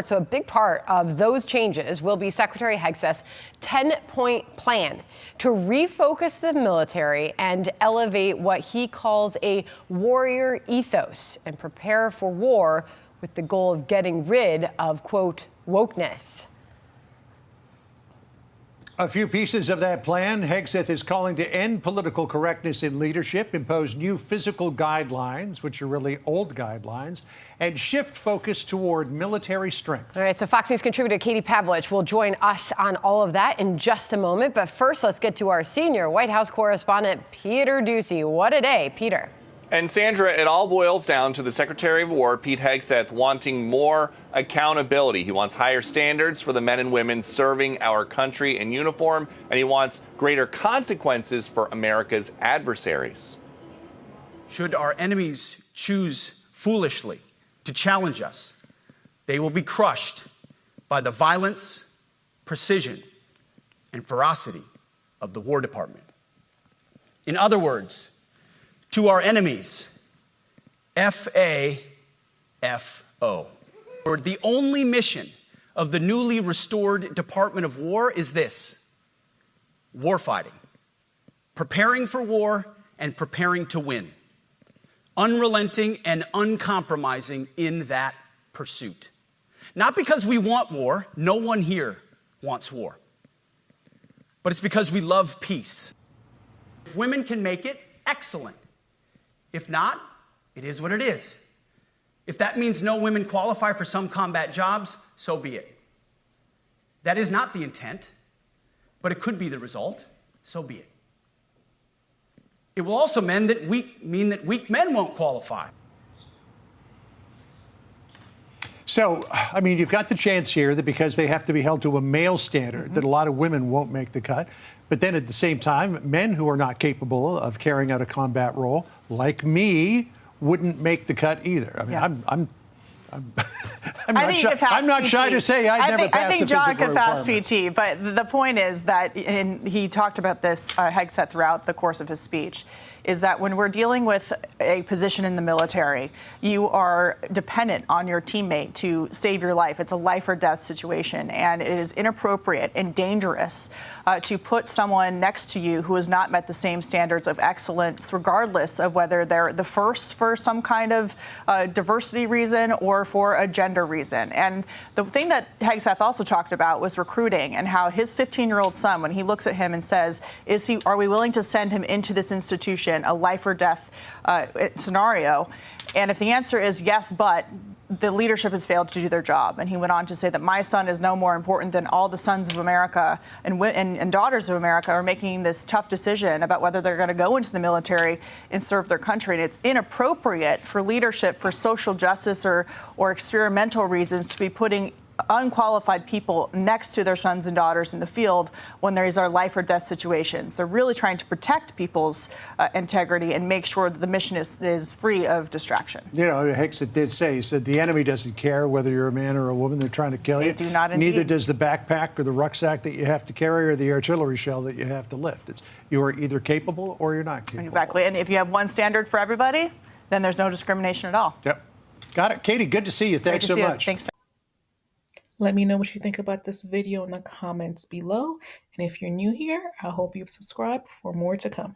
So a big part of those changes will be Secretary Hegseth's 10-point plan to refocus the military and elevate what he calls a warrior ethos and prepare for war with the goal of getting rid of, quote, wokeness. A few pieces of that plan. Hegseth is calling to end political correctness in leadership, impose new physical guidelines, which are really old guidelines, and shift focus toward military strength. All right, so Fox News contributor Katie Pavlich will join us on all of that in just a moment. But first, let's get to our senior White House correspondent, Peter Doocy. What a day, Peter. And Sandra, it all boils down to the Secretary of War, Pete Hegseth, wanting more accountability. He wants higher standards for the men and women serving our country in uniform, and he wants greater consequences for America's adversaries. Should our enemies choose foolishly to challenge us, they will be crushed by the violence, precision, and ferocity of the War Department. In other words, to our enemies, F-A-F-O. The only mission of the newly restored Department of War is this: warfighting, preparing for war and preparing to win, unrelenting and uncompromising in that pursuit. Not because we want war, no one here wants war, but it's because we love peace. If women can make it, excellent. If not, it is what it is. If that means no women qualify for some combat jobs, so be it. That is not the intent, but it could be the result, so be it. It will also mean that weak men won't qualify. So, I mean, you've got the chance here that because they have to be held to a male standard, that a lot of women won't make the cut. But then at the same time, men who are not capable of carrying out a combat role, like me, wouldn't make the cut either. I mean, Yeah. I'm not shy to say I never passed the physical requirements. I think John could pass PT, but the point is that, and he talked about this, Hegseth, throughout the course of his speech, is that when we're dealing with a position in the military, you are dependent on your teammate to save your life. It's a life or death situation, and it is inappropriate and dangerous to put someone next to you who has not met the same standards of excellence, regardless of whether they're the first for some kind of diversity reason or for a gender reason. And the thing that Hegseth also talked about was recruiting, and how his 15-year-old son, when he looks at him and says, are we willing to send him into this institution, a life or death scenario? And if the answer is yes, but the leadership has failed to do their job. And he went on to say that my son is no more important than all the sons of America and daughters of America are making this tough decision about whether they're going to go into the military and serve their country. And it's inappropriate for leadership, for social justice or experimental reasons, to be putting unqualified people next to their sons and daughters in the field when these are life or death situations. They're really trying to protect people's integrity and make sure that the mission is free of distraction. You know, Hegseth did say, he said, the enemy doesn't care whether you're a man or a woman. They're trying to kill you. They do not indeed. Neither does the backpack or the rucksack that you have to carry or the artillery shell that you have to lift. You are either capable or you're not capable. Exactly. And if you have one standard for everybody, then there's no discrimination at all. Yep. Got it. Katie, good to see you. Thanks so much. Thanks. Let me know what you think about this video in the comments below. And if you're new here, I hope you subscribe for more to come.